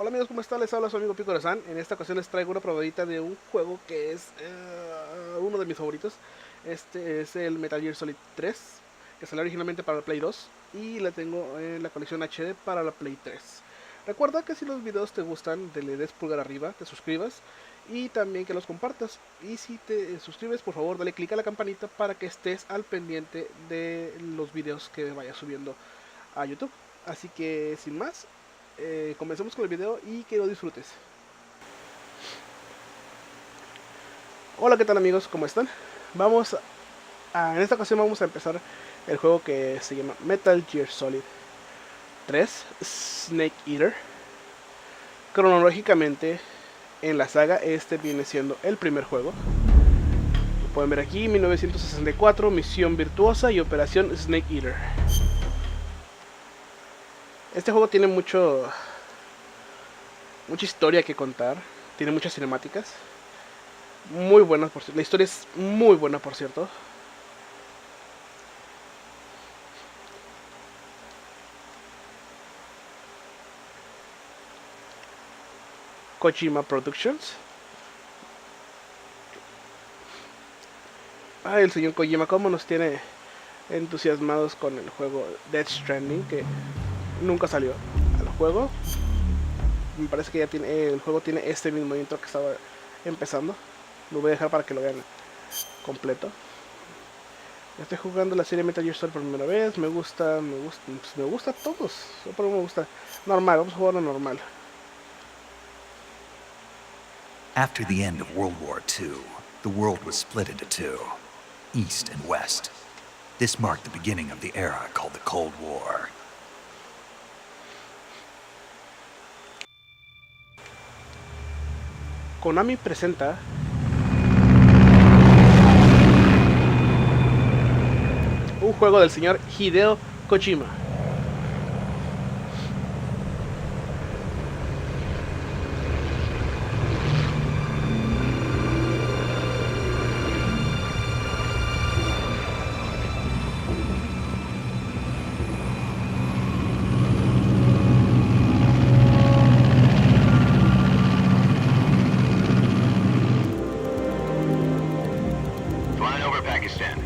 Hola amigos, ¿cómo están? Les habla su amigo Pico de San. En esta ocasión les traigo una probadita de un juego que es uno de mis favoritos. Este es el Metal Gear Solid 3, que salió originalmente para la Play 2 y la tengo en la colección HD para la Play 3. Recuerda que si los videos te gustan, le des pulgar arriba, te suscribas y también que los compartas. Y si te suscribes, por favor, dale click a la campanita para que estés al pendiente de los videos que vaya subiendo a YouTube. Así que sin más, comencemos con el video y que lo disfrutes. Hola, ¿qué tal amigos? ¿Cómo están? En esta ocasión vamos a empezar el juego que se llama Metal Gear Solid 3 Snake Eater. Cronológicamente en la saga este viene siendo el primer juego. Lo pueden ver aquí: 1964, Misión Virtuosa y Operación Snake Eater. Este juego tiene mucha historia que contar, tiene muchas cinemáticas, muy buenas por cierto. La historia es muy buena, por cierto. Kojima Productions. El señor Kojima, cómo nos tiene entusiasmados con el juego Death Stranding, que nunca salió al juego. Me parece que ya el juego tiene este mismo intro que estaba empezando. Lo voy a dejar para que lo vean completo. Estoy jugando la serie Metal Gear Solid por primera vez. Me gusta a todos. Pero me gusta normal, vamos a jugarlo normal. After the end of World War II, the world was split into two, East and West. This marked the beginning of the era called the Cold War. Konami presenta un juego del señor Hideo Kojima.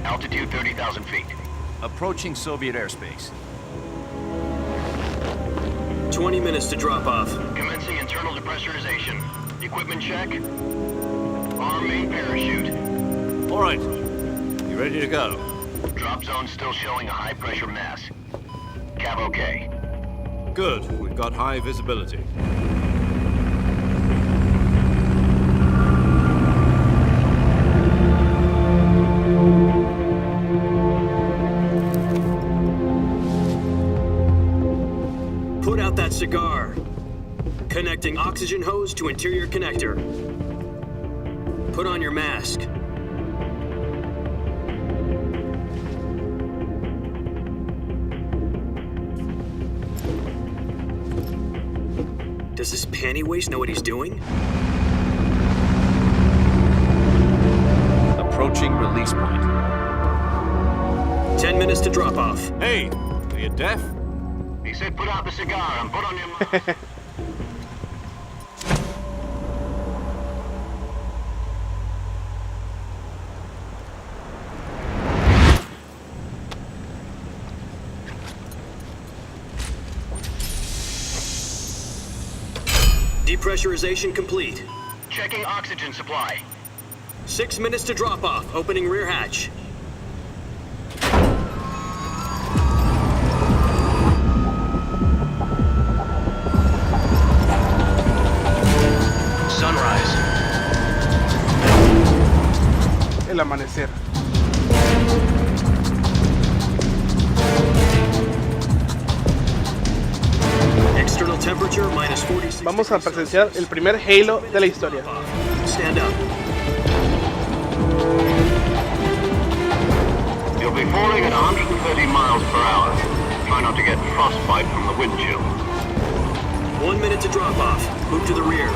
Altitude 30,000 feet. Approaching Soviet airspace. 20 minutes to drop off. Commencing internal depressurization. Equipment check. Arm main parachute. All right. You ready to go? Drop zone still showing a high pressure mass. Cav okay. Good. We've got high visibility. Put out that cigar. Connecting oxygen hose to interior connector. Put on your mask. Does this panty waste know what he's doing? Approaching release point. 10 minutes to drop off. Hey, are you deaf? He said put out the cigar and put on your mask. Depressurization complete. Checking oxygen supply. 6 minutes to drop off. Opening rear hatch. Sunrise. El amanecer. External temperature minus 46. Vamos a presenciar el primer Halo de la historia. Stand up. You'll be falling at 130 miles per hour. Try not to get frostbite from the wind chill. 1 minute to drop off. Move to the rear.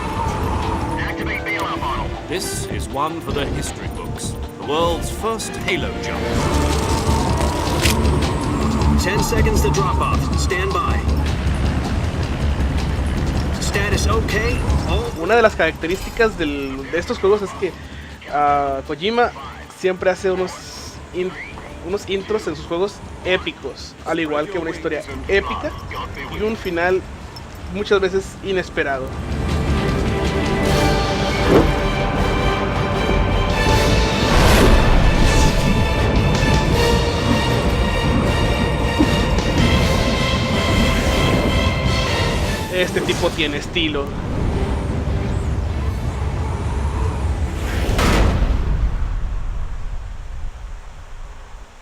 Activate bailout model. This is one for the history books. The world's first Halo jump. 10 seconds to drop off. Stand by. Status okay? Una de las características de estos juegos es que Kojima siempre hace unos intros en sus juegos épicos, al igual que una historia épica y un final muchas veces inesperado. Este tipo tiene estilo.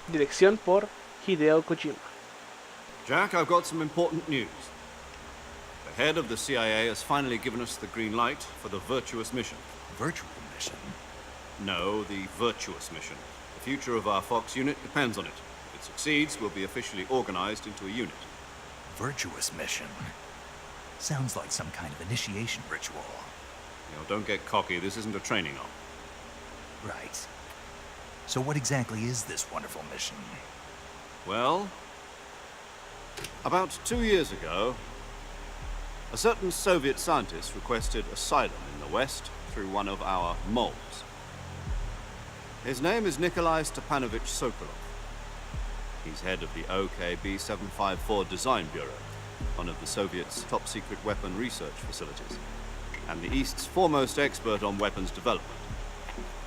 Dirección por Hideo Kojima. Jack, I've got some important news. The head of the CIA has finally given us the green light for the virtuous mission. Virtual mission? No, the virtuous mission. The future of our Fox unit depends on it. If it succeeds, we'll be officially organized into a unit. Virtuous mission? Sounds like some kind of initiation ritual. You know, don't get cocky. This isn't a training arm. Right. So what exactly is this wonderful mission? Well, about 2 years ago, a certain Soviet scientist requested asylum in the West through one of our moles. His name is Nikolai Stepanovich Sokolov. He's head of the OKB 754 Design Bureau, one of the Soviets' top-secret weapon research facilities, and the East's foremost expert on weapons development.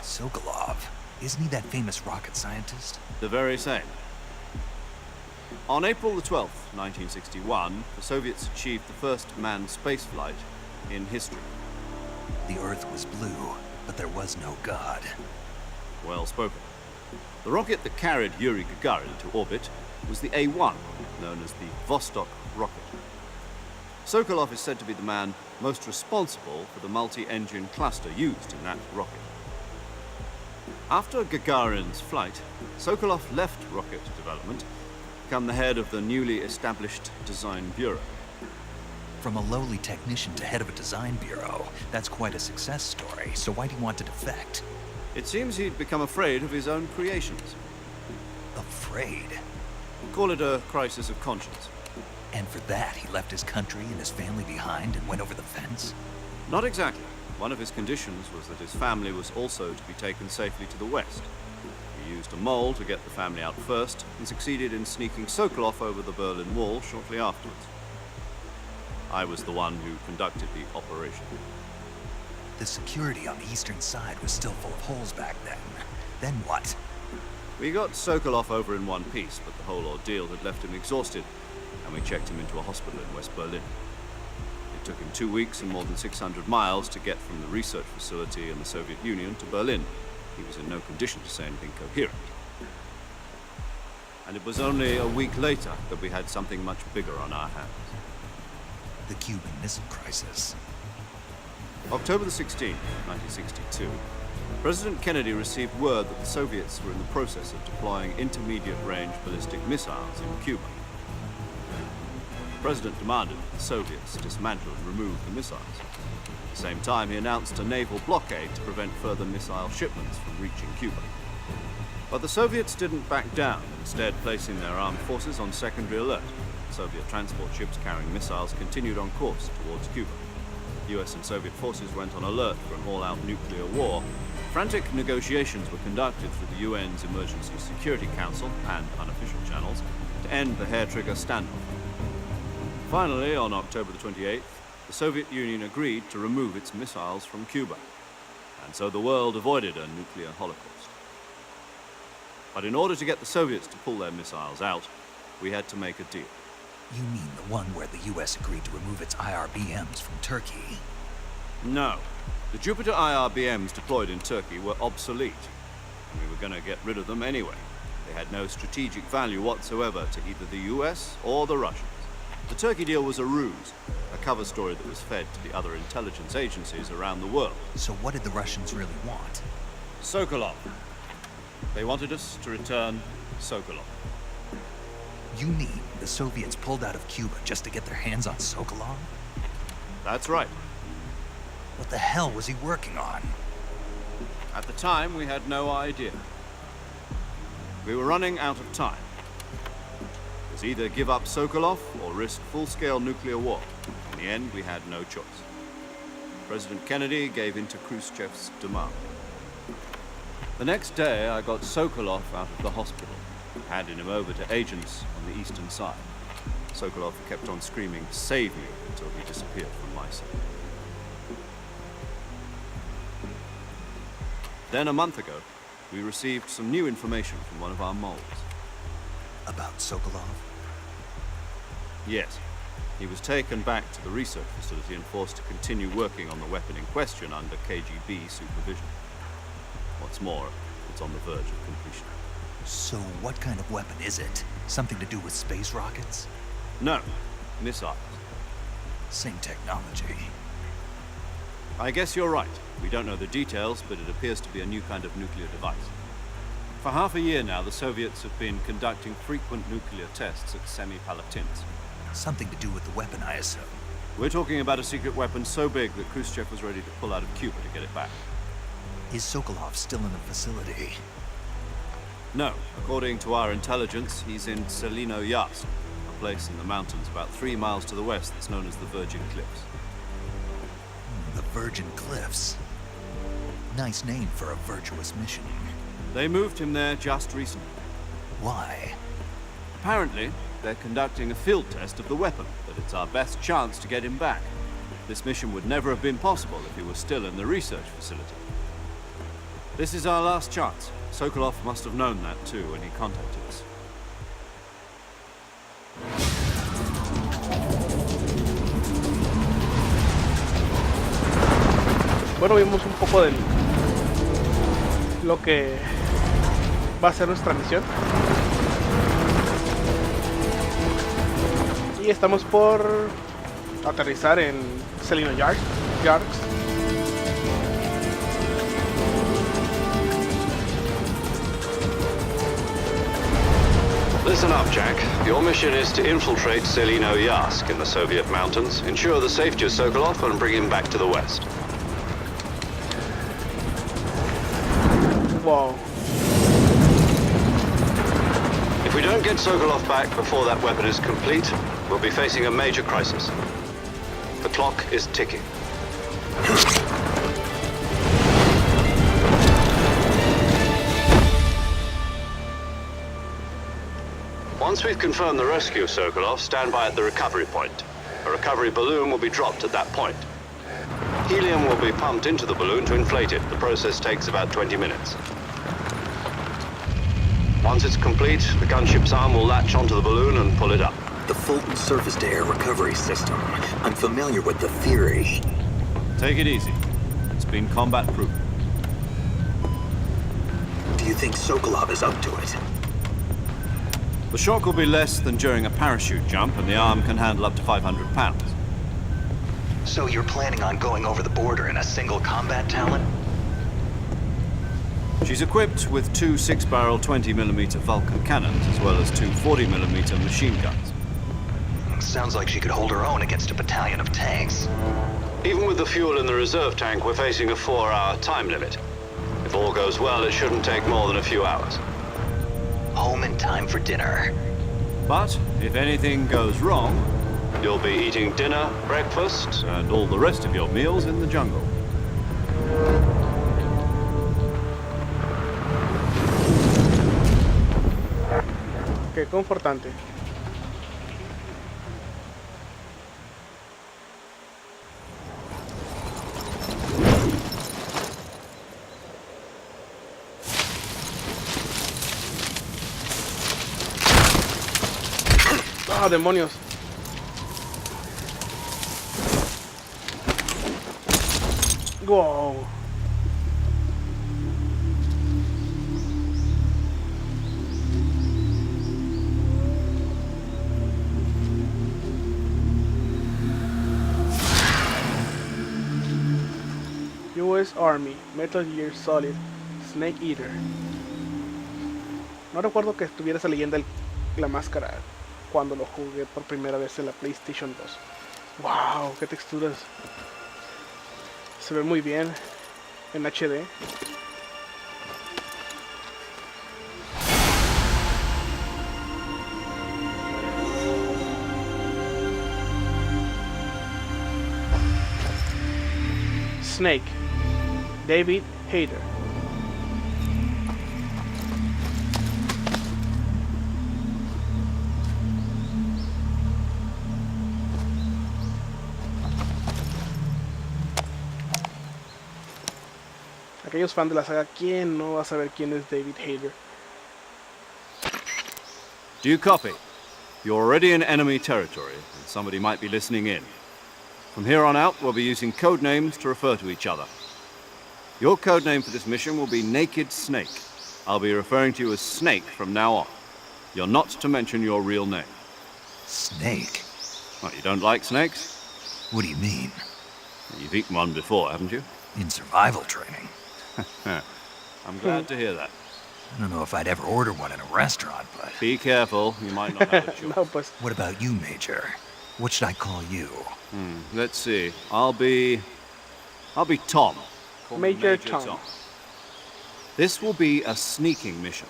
Sokolov? Isn't he that famous rocket scientist? The very same. On April the 12th, 1961, the Soviets achieved the first manned spaceflight in history. The Earth was blue, but there was no God. Well spoken. The rocket that carried Yuri Gagarin to orbit was the A-1, known as the Vostok rocket. Sokolov is said to be the man most responsible for the multi-engine cluster used in that rocket. After Gagarin's flight, Sokolov left rocket development to become the head of the newly established Design Bureau. From a lowly technician to head of a design bureau, that's quite a success story, so why do you want to defect? It seems he'd become afraid of his own creations. Afraid? Call it a crisis of conscience. And for that, he left his country and his family behind and went over the fence? Not exactly. One of his conditions was that his family was also to be taken safely to the west. He used a mole to get the family out first and succeeded in sneaking Sokolov over the Berlin Wall shortly afterwards. I was the one who conducted the operation. The security on the eastern side was still full of holes back then. Then what? We got Sokolov over in one piece, but the whole ordeal had left him exhausted, and we checked him into a hospital in West Berlin. It took him 2 weeks and more than 600 miles to get from the research facility in the Soviet Union to Berlin. He was in no condition to say anything coherent. And it was only a week later that we had something much bigger on our hands. The Cuban Missile Crisis. October the 16th, 1962, President Kennedy received word that the Soviets were in the process of deploying intermediate-range ballistic missiles in Cuba. The President demanded that the Soviets dismantle and remove the missiles. At the same time, he announced a naval blockade to prevent further missile shipments from reaching Cuba. But the Soviets didn't back down, instead placing their armed forces on secondary alert. Soviet transport ships carrying missiles continued on course towards Cuba. US and Soviet forces went on alert for an all-out nuclear war. Frantic negotiations were conducted through the UN's Emergency Security Council and unofficial channels to end the hair-trigger standoff. Finally, on October the 28th, the Soviet Union agreed to remove its missiles from Cuba, and so the world avoided a nuclear holocaust. But in order to get the Soviets to pull their missiles out, we had to make a deal. You mean the one where the US agreed to remove its IRBMs from Turkey? No. The Jupiter IRBMs deployed in Turkey were obsolete, and we were going to get rid of them anyway. They had no strategic value whatsoever to either the US or the Russians. The Turkey deal was a ruse, a cover story that was fed to the other intelligence agencies around the world. So what did the Russians really want? Sokolov. They wanted us to return Sokolov. You mean the Soviets pulled out of Cuba just to get their hands on Sokolov? That's right. What the hell was he working on? At the time, we had no idea. We were running out of time. It was either give up Sokolov or risk full-scale nuclear war. In the end, we had no choice. President Kennedy gave in to Khrushchev's demand. The next day, I got Sokolov out of the hospital, handing him over to agents on the eastern side. Sokolov kept on screaming, "Save me," until he disappeared from my sight. Then, a month ago, we received some new information from one of our moles. About Sokolov? Yes. He was taken back to the research facility and forced to continue working on the weapon in question under KGB supervision. What's more, it's on the verge of completion. So what kind of weapon is it? Something to do with space rockets? No, missiles. Same technology. I guess you're right. We don't know the details, but it appears to be a new kind of nuclear device. For half a year now, the Soviets have been conducting frequent nuclear tests at Semipalatinsk. Something to do with the weapon, I assume. We're talking about a secret weapon so big that Khrushchev was ready to pull out of Cuba to get it back. Is Sokolov still in the facility? No, according to our intelligence, he's in Selino-Yast, a place in the mountains about 3 miles to the west that's known as the Virgin Cliffs. The Virgin Cliffs. Nice name for a virtuous mission. They moved him there just recently. Why? Apparently, they're conducting a field test of the weapon, but it's our best chance to get him back. This mission would never have been possible if he was still in the research facility. This is our last chance. Sokolov must have known that too when he contacted us. Bueno, vimos un poco de lo que va a ser nuestra misión. Y estamos por aterrizar en Selino-Yarsk. Listen up, Jack. Your mission is to infiltrate Selino-Yast in the Soviet mountains, ensure the safety of Sokolov, and bring him back to the west. Wow. If we don't get Sokolov back before that weapon is complete, we'll be facing a major crisis. The clock is ticking. Once we've confirmed the rescue of Sokolov, stand by at the recovery point. A recovery balloon will be dropped at that point. Helium will be pumped into the balloon to inflate it. The process takes about 20 minutes. Once it's complete, the gunship's arm will latch onto the balloon and pull it up. The Fulton surface-to-air recovery system. I'm familiar with the theory. Take it easy. It's been combat-proof. Do you think Sokolov is up to it? The shock will be less than during a parachute jump, and the arm can handle up to 500 pounds. So you're planning on going over the border in a single combat talon? She's equipped with 2 6-barrel 20mm Vulcan cannons, as well as 2 40mm machine guns. Sounds like she could hold her own against a battalion of tanks. Even with the fuel in the reserve tank, we're facing a 4-hour time limit. If all goes well, it shouldn't take more than a few hours. Home in time for dinner. But if anything goes wrong, You'll be eating dinner, breakfast, and all the rest of your meals in the jungle. Qué confortante. ¡Ah, demonios! ¡Wow! US Army, Metal Gear Solid, Snake Eater. No recuerdo que estuviera esa leyenda la máscara cuando lo jugué por primera vez en la PlayStation 2. ¡Wow! ¡Qué texturas! Se ve muy bien en HD. Snake, David Hayter. Aquellos fans de la saga, ¿quién no va a saber quién es David Hayter? Do you copy? You're already in enemy territory, and somebody might be listening in. From here on out, we'll be using code names to refer to each other. Your code name for this mission will be Naked Snake. I'll be referring to you as Snake from now on. You're not to mention your real name. Snake? What, you don't like snakes? What do you mean? You've eaten one before, haven't you? In survival training? I'm glad to hear that. I don't know if I'd ever order one in a restaurant, but... Be careful, you might not have a choice. No, pues. What about you, Major? What should I call you? Let's see. I'll be Tom. Call me Major Tom. This will be a sneaking mission.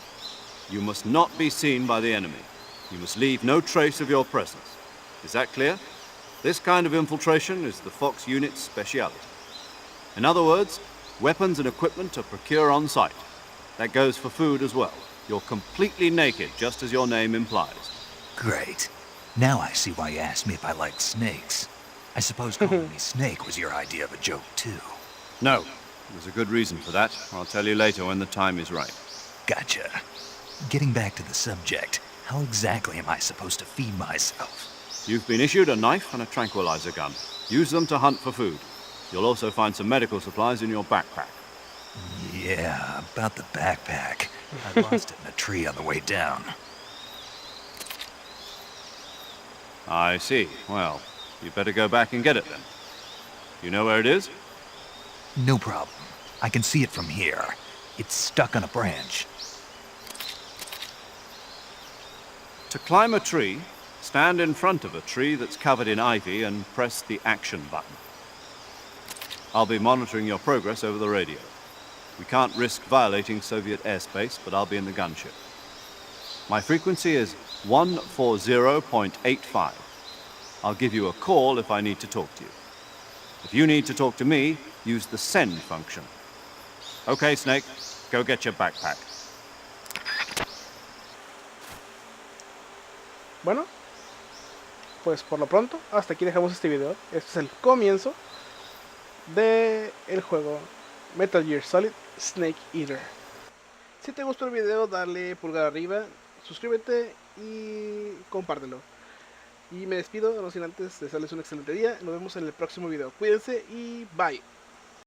You must not be seen by the enemy. You must leave no trace of your presence. Is that clear? This kind of infiltration is the Fox unit's speciality. In other words, weapons and equipment are procured on site. That goes for food as well. You're completely naked, just as your name implies. Great. Now I see why you asked me if I liked snakes. I suppose calling me Snake was your idea of a joke, too. No, there's a good reason for that. I'll tell you later when the time is right. Gotcha. Getting back to the subject, how exactly am I supposed to feed myself? You've been issued a knife and a tranquilizer gun. Use them to hunt for food. You'll also find some medical supplies in your backpack. Yeah, about the backpack. I lost it in a tree on the way down. I see. Well, you better go back and get it then. You know where it is? No problem. I can see it from here. It's stuck on a branch. To climb a tree, stand in front of a tree that's covered in ivy and press the action button. I'll be monitoring your progress over the radio. We can't risk violating Soviet airspace, but I'll be in the gunship. My frequency is 140.85. I'll give you a call if I need to talk to you. If you need to talk to me, use the send function. Okay, Snake, go get your backpack. Bueno, pues por lo pronto, hasta aquí dejamos este video. Este es el comienzo de el juego Metal Gear Solid Snake Eater. Si te gustó el video, dale pulgar arriba, suscríbete y compártelo. Y me despido, no sin antes desearles un excelente día. Nos vemos en el próximo video. Cuídense y bye.